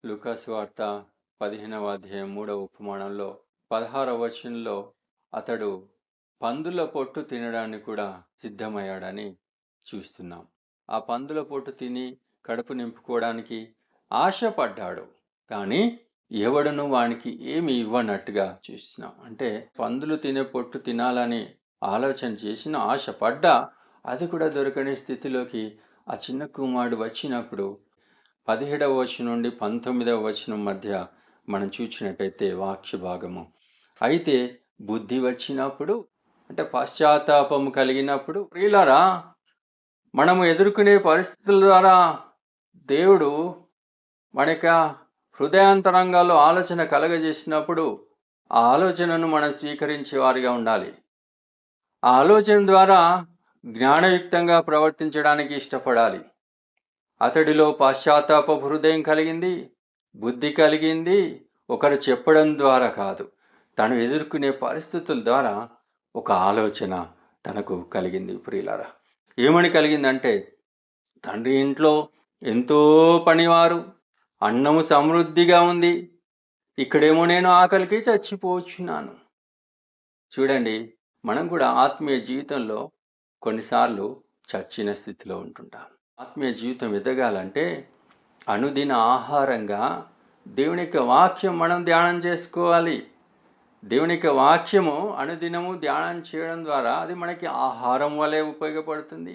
లూకాసు వార్త 15వ అధ్యాయం 3వ ఉపమానంలో 16వ వచనంలో అతడు పందుల పొట్టు తినడానికి కూడా సిద్ధమయ్యాడని చూస్తున్నాం. ఆ పందుల పొట్టు తిని కడుపు నింపుకోవడానికి ఆశపడ్డాడు. కానీ ఎవడును వానికి ఏమి ఇవ్వనట్టుగా చూస్తున్నాం. అంటే పందులు తినే పొట్టు తినాలని ఆలోచన చేసిన ఆశపడ్డా అది కూడా దొరకని స్థితిలోకి ఆ చిన్న కుమారుడు వచ్చినప్పుడు 17వ వచనం నుండి 19వ వచనం మధ్య మనం చూసినట్టయితే వాక్య భాగము, అయితే బుద్ధి వచ్చినప్పుడు అంటే పశ్చాత్తాపము కలిగినప్పుడు ప్రియులారా, మనము ఎదుర్కొనే పరిస్థితుల ద్వారా దేవుడు మన యొక్క హృదయాంతరంగాల్లో ఆలోచన కలగజేసినప్పుడు ఆ ఆలోచనను మనం స్వీకరించే వారిగా ఉండాలి. ఆ ఆలోచన ద్వారా జ్ఞానయుక్తంగా ప్రవర్తించడానికి ఇష్టపడాలి. అతడిలో పశ్చాత్తాప హృదయం కలిగింది, బుద్ధి కలిగింది. ఒకరు చెప్పడం ద్వారా కాదు, తను ఎదుర్కొనే పరిస్థితుల ద్వారా ఒక ఆలోచన తనకు కలిగింది. ప్రియులారా, ఏమని కలిగిందంటే, తండ్రి ఇంట్లో ఎంతో పనివారు, అన్నము సమృద్ధిగా ఉంది, ఇక్కడేమో నేను ఆకలికి చచ్చిపోవచ్చున్నాను. చూడండి, మనం కూడా ఆత్మీయ జీవితంలో కొన్నిసార్లు చచ్చిన స్థితిలో ఉంటుంటాం. ఆత్మీయ జీవితం ఎదగాలంటే అనుదిన ఆహారంగా దేవుని యొక్క వాక్యం మనం ధ్యానం చేసుకోవాలి. దేవుని యొక్క వాక్యము అనుదినము ధ్యానం చేయడం ద్వారా అది మనకి ఆహారం వలె ఉపయోగపడుతుంది.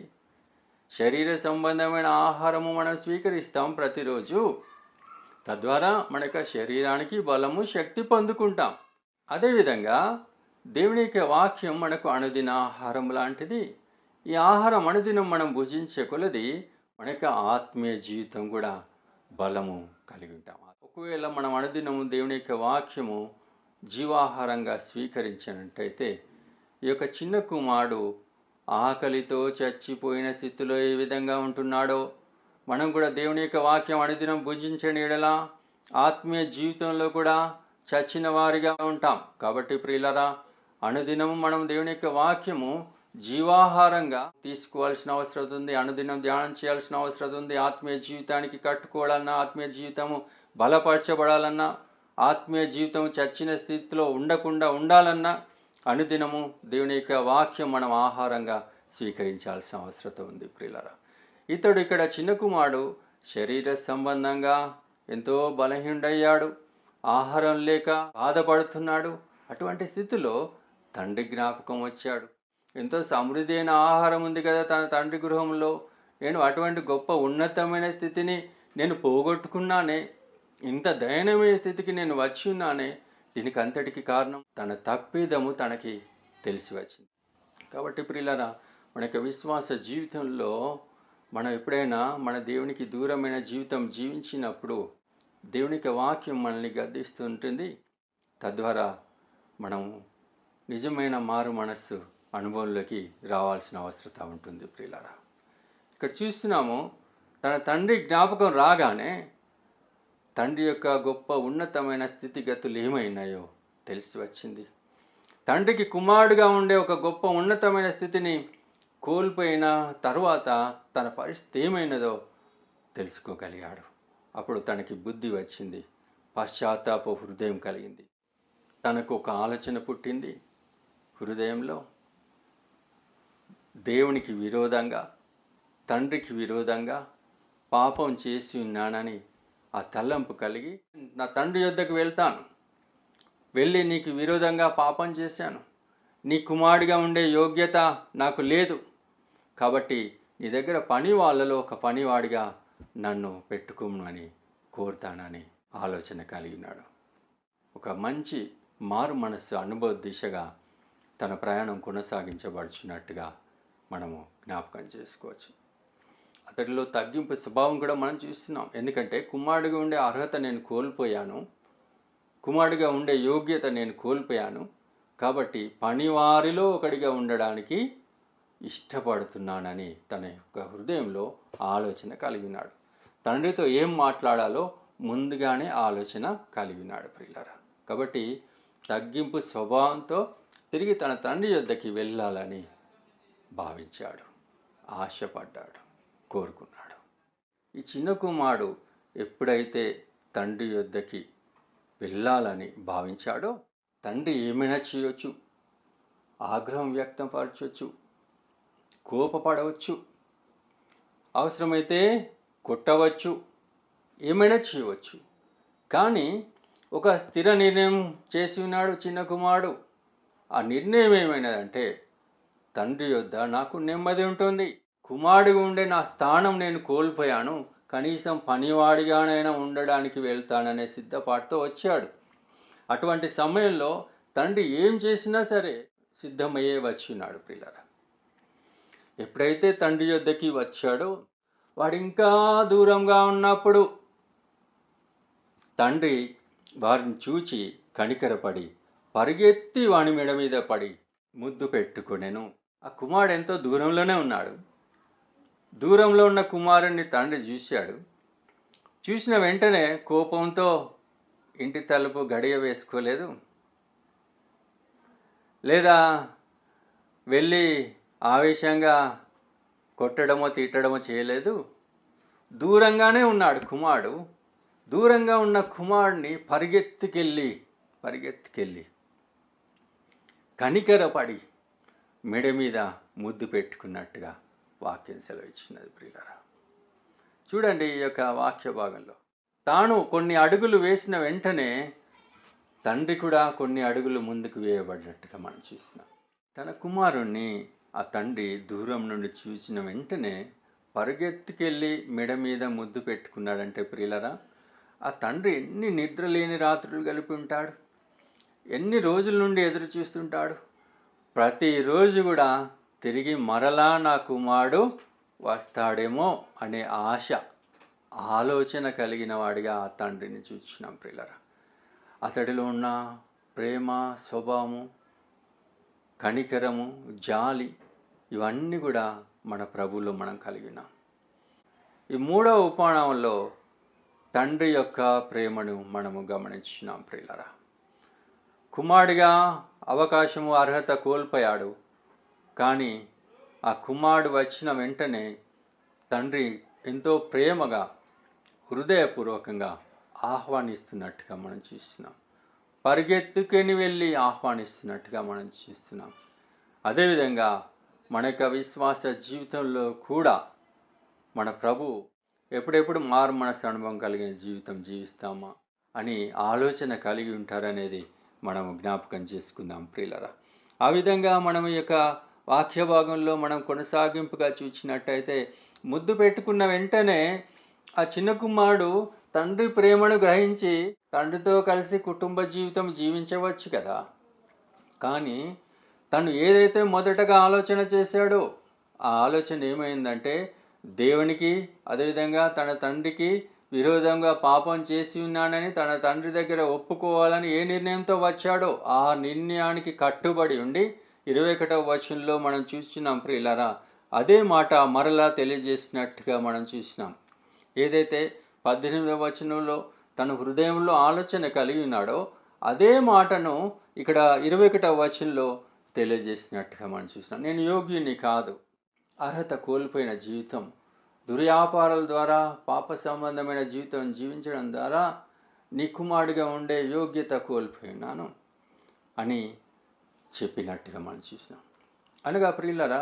శరీర సంబంధమైన ఆహారము మనం స్వీకరిస్తాం ప్రతిరోజు. తద్వారా మన యొక్క శరీరానికి బలము, శక్తి పొందుకుంటాం. అదేవిధంగా దేవుని యొక్క వాక్యం మనకు అనుదిన ఆహారం లాంటిది. ఈ ఆహారం అనుదినం మనం భుజించే కొలది మన యొక్క ఆత్మీయ జీవితం కూడా బలము కలిగి ఉంటాం. ఒకవేళ మనం అనుదినము దేవుని యొక్క వాక్యము జీవాహారంగా స్వీకరించినట్టయితే ఈ యొక్క చిన్న కుమారుడు ఆకలితో చచ్చిపోయిన స్థితిలో ఏ విధంగా ఉంటున్నాడో మనం కూడా దేవుని యొక్క వాక్యం అనుదినం భుజించని యెడల ఆత్మీయ జీవితంలో కూడా చచ్చిన వారిగా ఉంటాం. కాబట్టి ప్రియులారా, అనుదినము మనం దేవుని యొక్క వాక్యము జీవాహారంగా తీసుకోవాల్సిన అవసరం ఉంది. అనుదినం ధ్యానం చేయాల్సిన అవసరం ఉంది. ఆత్మీయ జీవితానికి కట్టుకోవాలన్నా, ఆత్మీయ జీవితము బలపరచబడాలన్నా, ఆత్మీయ జీవితం చచ్చిన స్థితిలో ఉండకుండా ఉండాలన్నా అనుదినము దేవుని యొక్క వాక్యం మనం ఆహారంగా స్వీకరించాల్సిన అవసరం ఉంది. ప్రియులారా, ఇతడు ఇక్కడ చిన్న కుమారుడు శరీర సంబంధంగా ఎంతో బలహీనుడయ్యాడు, ఆహారం లేక బాధపడుతున్నాడు. అటువంటి స్థితిలో తండ్రి జ్ఞాపకం వచ్చాడు. ఎంతో సమృద్ధి అయిన ఆహారం ఉంది కదా తన తండ్రి గృహంలో, నేను అటువంటి గొప్ప ఉన్నతమైన స్థితిని నేను పోగొట్టుకున్నానే, ఇంత దయనీయమైన స్థితికి నేను వచ్చి ఉన్నానే. దీనికి అంతటికి కారణం తన తప్పిదము తనకి తెలిసి వచ్చింది. కాబట్టి ప్రియులారా, మన యొక్క విశ్వాస జీవితంలో మనం ఎప్పుడైనా మన దేవునికి దూరమైన జీవితం జీవించినప్పుడు దేవునికి వాక్యం మనల్ని గద్దిస్తుంటుంది. తద్వారా మనం నిజమైన మారు మనస్సు అనుభవంలోకి రావాల్సిన అవసరం ఉంటుంది. ప్రియులారా, ఇక్కడ చూస్తున్నాము, తన తండ్రి జ్ఞాపకం రాగానే తండ్రి యొక్క గొప్ప ఉన్నతమైన స్థితిగతులు ఏమైనాయో తెలిసి వచ్చింది. తండ్రికి కుమారుడుగా ఉండే ఒక గొప్ప ఉన్నతమైన స్థితిని కోల్పోయిన తరువాత తన పరిస్థితి ఏమైనదో తెలుసుకోగలిగాడు. అప్పుడు తనకి బుద్ధి వచ్చింది, పశ్చాత్తాప హృదయం కలిగింది. తనకు ఒక ఆలోచన పుట్టింది హృదయంలో. దేవునికి విరోధంగా, తండ్రికి విరోధంగా పాపం చేసి ఉన్నానని ఆ తలంపు కలిగి, నా తండ్రి యొద్దకు వెళ్తాను, వెళ్ళి నీకు విరోధంగా పాపం చేశాను, నీ కుమారుడిగా ఉండే యోగ్యత నాకు లేదు, కాబట్టి నీ దగ్గర పని వాళ్ళలో ఒక పనివాడిగా నన్ను పెట్టుకోమని కోరుతానని ఆలోచన కలిగినాడు. ఒక మంచి మారు మనస్సు అనుభవ దిశగా తన ప్రయాణం కొనసాగించబడుచున్నట్టుగా మనము జ్ఞాపకం చేసుకోవచ్చు. అతడిలో తగ్గింపు స్వభావం కూడా మనం చూస్తున్నాం. ఎందుకంటే కుమారుడిగా ఉండే అర్హత నేను కోల్పోయాను, కుమారుడిగా ఉండే యోగ్యత నేను కోల్పోయాను, కాబట్టి పనివారిలో ఒకడిగా ఉండడానికి ఇష్టపడుతున్నానని తన యొక్క హృదయంలో ఆలోచన కలిగినాడు. తండ్రితో ఏం మాట్లాడాలో ముందుగానే ఆలోచన కలిగినాడు. ప్రియులారా, కాబట్టి తగ్గింపు స్వభావంతో తిరిగి తన తండ్రి యొద్దకి వెళ్ళాలని భావించాడు, ఆశపడ్డాడు, కోరుకున్నాడు. ఈ చిన్న కుమారుడు ఎప్పుడైతే తండ్రి యొద్దకి వెళ్ళాలని భావించాడో తండ్రి ఏమైనా చేయొచ్చు, ఆగ్రహం వ్యక్తపరచవచ్చు, కోపపడవచ్చు, అవసరమైతే కొట్టవచ్చు, ఏమైనా చేయవచ్చు. కానీ ఒక స్థిర నిర్ణయం చేసి ఉన్నాడు చిన్న కుమారుడు. ఆ నిర్ణయం ఏమైనదంటే, తండ్రి యొద్ద నాకు నెమ్మది ఉంటుంది, కుమారుడిగా ఉండే నా స్థానం నేను కోల్పోయాను, కనీసం పనివాడిగానైనా ఉండడానికి వెళ్తాననే సిద్ధపాటుతో వచ్చాడు. అటువంటి సమయంలో తండ్రి ఏం చేసినా సరే సిద్ధమయ్యే వచ్చినాడు పిల్లరా. ఎప్పుడైతే తండ్రి యొద్దకి వచ్చాడో వాడు ఇంకా దూరంగా ఉన్నప్పుడు తండ్రి వారిని చూచి కనికరపడి పరిగెత్తి వాని మెడ మీద పడి ముద్దు పెట్టుకొనెను. ఆ కుమారుడు ఎంతో దూరంలోనే ఉన్నాడు. దూరంలో ఉన్న కుమారుణ్ణి తండ్రి చూశాడు. చూసిన వెంటనే కోపంతో ఇంటి తలుపు గడియ వేసుకోలేదు, లేదా వెళ్ళి ఆవేశంగా కొట్టడమో తిట్టడమో చేయలేదు. దూరంగానే ఉన్నాడు కుమారుడు. దూరంగా ఉన్న కుమారుడిని పరిగెత్తుకెళ్ళి కనికరపడి మెడ మీద ముద్దు పెట్టుకున్నట్టుగా వాక్యం సెలవిచ్చినది ప్రియులారా. చూడండి, ఈ యొక్క వాక్య భాగంలో తాను కొన్ని అడుగులు వేసిన వెంటనే తండ్రి కూడా కొన్ని అడుగులు ముందుకు వేయబడినట్టుగా మనం చూస్తున్నాం. తన కుమారుణ్ణి ఆ తండ్రి దూరం నుండి చూసిన వెంటనే పరిగెత్తుకెళ్ళి మెడ మీద ముద్దు పెట్టుకున్నాడంటే ప్రియులరా, ఆ తండ్రి ఎన్ని నిద్రలేని రాత్రులు గడిపి ఉంటాడు, ఎన్ని రోజుల నుండి ఎదురు చూస్తుంటాడు. ప్రతిరోజు కూడా తిరిగి మరలా నా కుమారుడు వస్తాడేమో అనే ఆలోచన కలిగిన వాడిగా ఆ తండ్రిని చూస్తున్నాం ప్రియులరా. అతడిలో ఉన్న ప్రేమ, స్వభావము, కనికరము, జాలి, ఇవన్నీ కూడా మన ప్రభువులో మనం కలిగినాం. ఈ మూడవ ఉపమానంలో తండ్రి యొక్క ప్రేమను మనము గమనించినాం ప్రియులరా. కుమారుడిగా అవకాశము, అర్హత కోల్పోయాడు. కానీ ఆ కుమారుడు వచ్చిన వెంటనే తండ్రి ఎంతో ప్రేమగా, హృదయపూర్వకంగా ఆహ్వానిస్తున్నట్టుగా మనం చూస్తున్నాం. పరిగెత్తుకొని వెళ్ళి ఆహ్వానిస్తున్నట్టుగా మనం చూస్తున్నాం. అదేవిధంగా మన యొక్క విశ్వాస జీవితంలో కూడా మన ప్రభు ఎప్పుడెప్పుడు మారు మనసు అనుభవం కలిగిన జీవితం జీవిస్తామా అని ఆలోచన కలిగి ఉంటారనేది మనం జ్ఞాపకం చేసుకుందాం ప్రియులరా. ఆ విధంగా మనం ఈ యొక్క వాక్య భాగంలో మనం కొనసాగింపుగా చూసినట్టయితే, ముద్దు పెట్టుకున్న వెంటనే ఆ చిన్న కుమారుడు తండ్రి ప్రేమను గ్రహించి తండ్రితో కలిసి కుటుంబ జీవితం జీవించవచ్చు కదా. కానీ తను ఏదైతే మొదటగా ఆలోచన చేశాడో ఆ ఆలోచన ఏమైందంటే, దేవునికి అదేవిధంగా తన తండ్రికి విరోధంగా పాపం చేసి ఉన్నానని తన తండ్రి దగ్గర ఒప్పుకోవాలని ఏ నిర్ణయంతో వచ్చాడో ఆ నిర్ణయానికి కట్టుబడి ఉండి 21వ వచనంలో మనం చూస్తున్నాం ప్రియులారా. అదే మాట మరలా తెలియజేసినట్టుగా మనం చూసినాం. ఏదైతే 18వ వచనంలో తన హృదయంలో ఆలోచన కలిగి ఉన్నాడో అదే మాటను ఇక్కడ 21వ వచనంలో తెలియజేసినట్టుగా మనం చూసినాం. నేను యోగ్యుని కాదు, అర్హత కోల్పోయిన జీవితం, దుర్వ్యాపారాల ద్వారా పాప సంబంధమైన జీవితం జీవించడం ద్వారా నీ కుమారుడిగా ఉండే యోగ్యత కోల్పోయినాను అని చెప్పినట్టుగా మనం చూసినాం. అనగా ప్రియులరా,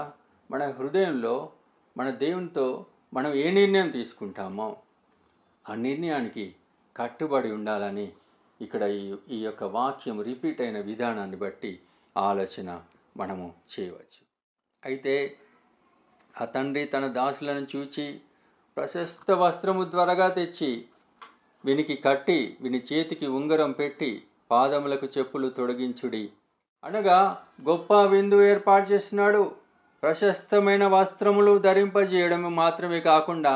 మన హృదయంలో మన దేవునితో మనం ఏ నిర్ణయం తీసుకుంటామో ఆ నిర్ణయానికి కట్టుబడి ఉండాలని ఇక్కడ ఈ యొక్క వాక్యం రిపీట్ అయిన విధానాన్ని బట్టి ఆలోచన మనము చేయవచ్చు. అయితే ఆ తండ్రి తన దాసులను చూచి ప్రశస్త వస్త్రము త్వరగా తెచ్చి వీనికి కట్టి వీని చేతికి ఉంగరం పెట్టి పాదములకు చెప్పులు తొడిగించుడి అనగా గొప్ప విందు ఏర్పాటు చేస్తున్నాడు. ప్రశస్తమైన వస్త్రములు ధరింపజేయడం మాత్రమే కాకుండా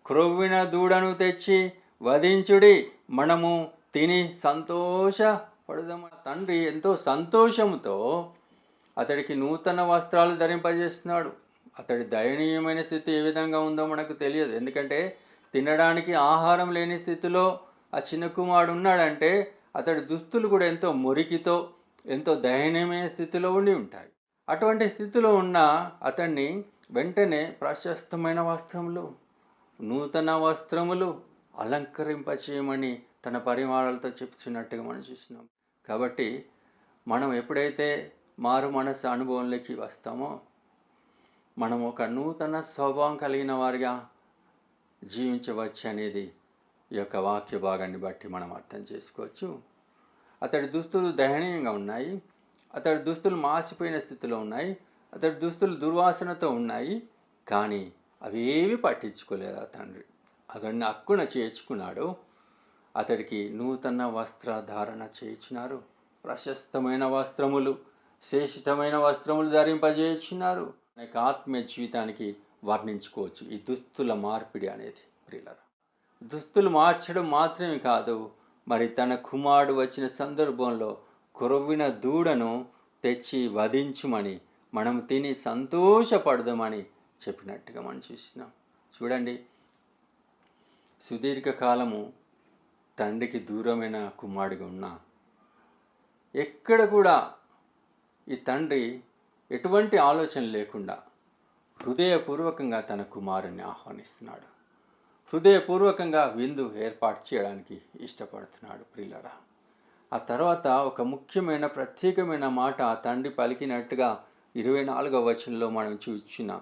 క్రొవ్విన దూడను తెచ్చి వధించుడి, మనము తిని సంతోషపడదాము. తండ్రి ఎంతో సంతోషంతో అతడికి నూతన వస్త్రాలు ధరింపజేస్తున్నాడు. అతడి దయనీయమైన స్థితి ఏ విధంగా ఉందో మనకు తెలియదు. ఎందుకంటే తినడానికి ఆహారం లేని స్థితిలో ఆ చిన్న కుమారుడు ఉన్నాడంటే అతడి దుస్తులు కూడా ఎంతో మురికితో, ఎంతో దయనీయమైన స్థితిలో ఉండి ఉంటాయి. అటువంటి స్థితిలో ఉన్న అతన్ని వెంటనే ప్రశస్తమైన వస్త్రములు, నూతన వస్త్రములు అలంకరింపచేయమని తన పరివారాలతో చెప్తున్నట్టుగా మనం చూస్తున్నాం. కాబట్టి మనం ఎప్పుడైతే మారు మనస్సు అనుభవంలోకి వస్తామో మనం ఒక నూతన స్వభావం కలిగిన వారిగా జీవించవచ్చు అనేది ఈ యొక్క వాక్య భాగాన్ని బట్టి మనం అర్థం చేసుకోవచ్చు. అతడి దుస్తులు దయనీయంగా ఉన్నాయి, అతడి దుస్తులు మాసిపోయిన స్థితిలో ఉన్నాయి, అతడి దుస్తులు దుర్వాసనతో ఉన్నాయి. కానీ అవి ఏవి పట్టించుకోలేదు ఆ తండ్రి. అతడిని హక్కున చేర్చుకున్నాడు. అతడికి నూతన వస్త్రధారణ చేయించినారు, ప్రశస్తమైన వస్త్రములు, శ్రేష్టమైన వస్త్రములు ధరింపజేయించినారు. అనేక ఆత్మీయ జీవితానికి వర్ణించుకోవచ్చు ఈ దుస్తుల మార్పిడి అనేది. ప్రియులారా, దుస్తులు మార్చడం మాత్రమే కాదు, మరి తన కుమారుడు వచ్చిన సందర్భంలో కొరవిన దూడను తెచ్చి వధించుమని మనం తిని సంతోషపడదామని చెప్పినట్టుగా మనం చూస్తున్నాం. చూడండి, సుదీర్ఘకాలము తండ్రికి దూరమైన కుమారుడిగా ఉన్నా ఎక్కడ కూడా ఈ తండ్రి ఎటువంటి ఆలోచన లేకుండా హృదయపూర్వకంగా తన కుమారుని ఆహ్వానిస్తున్నాడు. హృదయపూర్వకంగా విందు ఏర్పాటు చేయడానికి ఇష్టపడుతున్నాడు. ప్రియులారా, ఆ తర్వాత ఒక ముఖ్యమైన ప్రత్యేకమైన మాట తండ్రి పలికినట్టుగా 24వ వచనంలో మనం చూస్తున్నాం.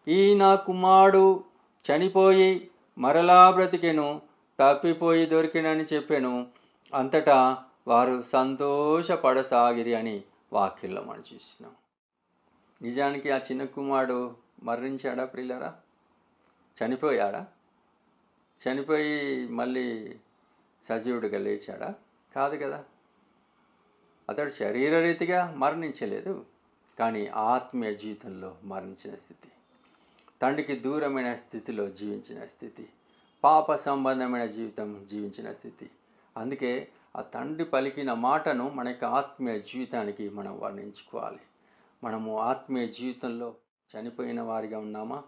ఈ నా కుమారుడు చనిపోయి మరలా బ్రతికెను, తప్పిపోయి దొరికినని చెప్పాను. అంతటా వారు సంతోషపడసాగిరి అని వాక్యంలో మనం చూస్తున్నాం. నిజానికి ఆ చిన్న కుమారుడు మరణించాడా ప్రియులారా? చనిపోయాడా? చనిపోయి మళ్ళీ సజీవుడిగా లేచాడా? కాదు కదా. అతడు శరీరరీతిగా మరణించలేదు, కానీ ఆత్మీయ జీవితంలో మరణించిన స్థితి, తండ్రికి దూరమైన స్థితిలో జీవించిన స్థితి, పాప సంబంధమైన జీవితం జీవించిన స్థితి. అందుకే ఆ తండ్రి పలికిన మాటను మన యొక్క ఆత్మీయ జీవితానికి మనం వర్ణించుకోవాలి. మనము ఆత్మీయ జీవితంలో చనిపోయిన వారిగా ఉన్నామా?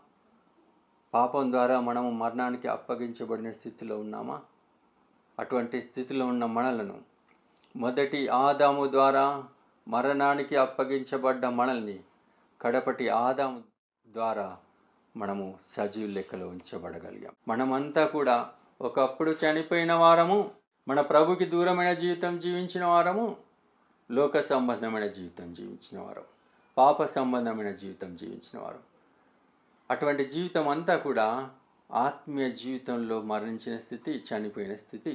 పాపం ద్వారా మనము మరణానికి అప్పగించబడిన స్థితిలో ఉన్నామా? అటువంటి స్థితిలో ఉన్న మనలను మొదటి ఆదాము ద్వారా మరణానికి అప్పగించబడ్డ మనల్ని కడపటి ఆదాము ద్వారా మనము సజీవ లెక్కలో ఉంచబడగలిగాం. మనమంతా కూడా ఒకప్పుడు చనిపోయిన వారము, మన ప్రభుకి దూరమైన జీవితం జీవించిన వారము, లోక సంబంధమైన జీవితం జీవించిన వారం, పాప సంబంధమైన జీవితం జీవించిన వారం. అటువంటి జీవితం అంతా కూడా ఆత్మీయ జీవితంలో మరణించిన స్థితి, చనిపోయిన స్థితి.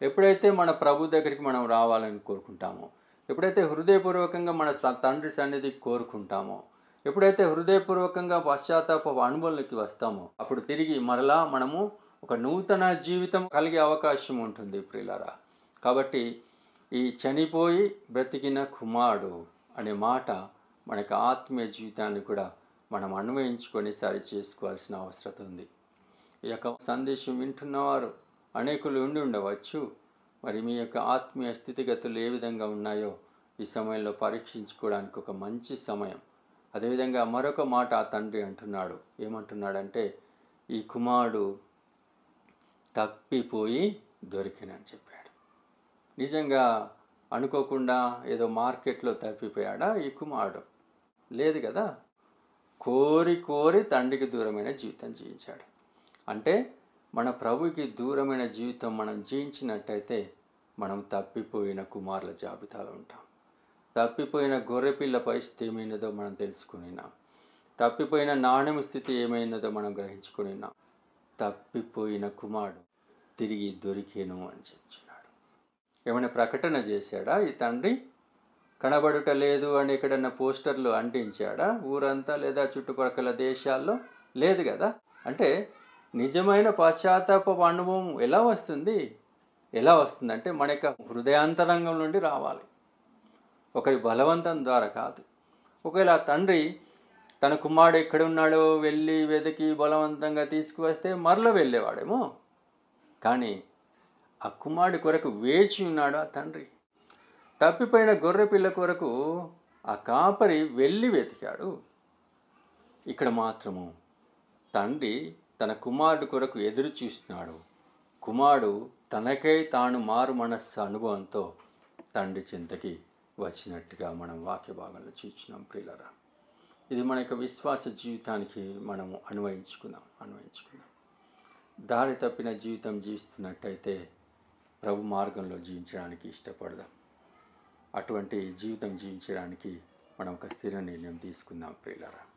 ఎప్పుడైతే మన ప్రభు దగ్గరికి మనం రావాలని కోరుకుంటామో, ఎప్పుడైతే హృదయపూర్వకంగా మన తండ్రి సన్నిధికి కోరుకుంటామో, ఎప్పుడైతే హృదయపూర్వకంగా పశ్చాత్తాప అనుభవంలోకి వస్తామో, అప్పుడు తిరిగి మరలా మనము ఒక నూతన జీవితం కలిగే అవకాశం ఉంటుంది ప్రియులారా. కాబట్టి ఈ చనిపోయి బ్రతికిన కుమారుడు అనే మాట మనకు ఆత్మీయ జీవితాన్ని కూడా మనం అన్వయించుకొని సరి చేసుకోవాల్సిన అవసరం ఉంది. ఈ యొక్క సందేశం వింటున్నవారు అనేకులు ఉండి ఉండవచ్చు. మరి మీ యొక్క ఆత్మీయ స్థితిగతులు ఏ విధంగా ఉన్నాయో ఈ సమయంలో పరీక్షించుకోవడానికి ఒక మంచి సమయం. అదేవిధంగా మరొక మాట ఆ తండ్రి అంటున్నాడు. ఏమంటున్నాడంటే, ఈ కుమారుడు తప్పిపోయి దొరికినని చెప్పాడు. నిజంగా అనుకోకుండా ఏదో మార్కెట్లో తప్పిపోయాడా ఈ కుమారుడు? లేదు కదా. కోరి కోరి తండ్రికి దూరమైన జీవితం జీవించాడు. అంటే మన ప్రభుకి దూరమైన జీవితం మనం జీవించినట్టయితే మనం తప్పిపోయిన కుమారుల జాబితాలో ఉంటాం. తప్పిపోయిన గొర్రెపిల్ల పరిస్థితి ఏమైనదో మనం తెలుసుకునిన్నాం. తప్పిపోయిన నాణ్యం స్థితి ఏమైనదో మనం గ్రహించుకునిన్నాం. తప్పిపోయిన కుమారుడు తిరిగి దొరికేను అని చెప్తున్నాడు. ఏమైనా ప్రకటన చేశాడా ఈ తండ్రి? కనబడుట లేదు అని ఎక్కడన్నా పోస్టర్లు అంటించాడా ఊరంతా లేదా చుట్టుపక్కల దేశాల్లో? లేదు కదా. అంటే నిజమైన పశ్చాత్తాప అనుభవం ఎలా వస్తుంది? ఎలా వస్తుందంటే మన యొక్క హృదయాంతరంగం నుండి రావాలి, ఒకరి బలవంతం ద్వారా కాదు. ఒకవేళ తండ్రి తన కుమారుడు ఎక్కడున్నాడో వెళ్ళి వెతికి బలవంతంగా తీసుకువస్తే మరల వెళ్ళేవాడేమో. కానీ ఆ కుమారుడి కొరకు వేచి ఉన్నాడు ఆ తండ్రి. తప్పిపోయిన గొర్రెపిల్ల కొరకు ఆ కాపరి వెళ్ళి వెతికాడు. ఇక్కడ మాత్రము తండ్రి తన కుమారుడు కొరకు ఎదురు చూస్తున్నాడు. కుమారుడు తనకై తాను మారు మనస్సు అనుభవంతో తండ్రి చింతకి వచ్చినట్టుగా మనం వాక్య భాగంలో చూస్తున్నాం ప్రియులారా. ఇది మన యొక్క విశ్వాస జీవితానికి మనము అన్వయించుకుందాం. దారి తప్పిన జీవితం జీవిస్తున్నట్టయితే ప్రభు మార్గంలో జీవించడానికి ఇష్టపడదాం. అటువంటి జీవితం జీవించడానికి మనం ఒక స్థిర నిర్ణయం తీసుకుందాం ప్రియులారా.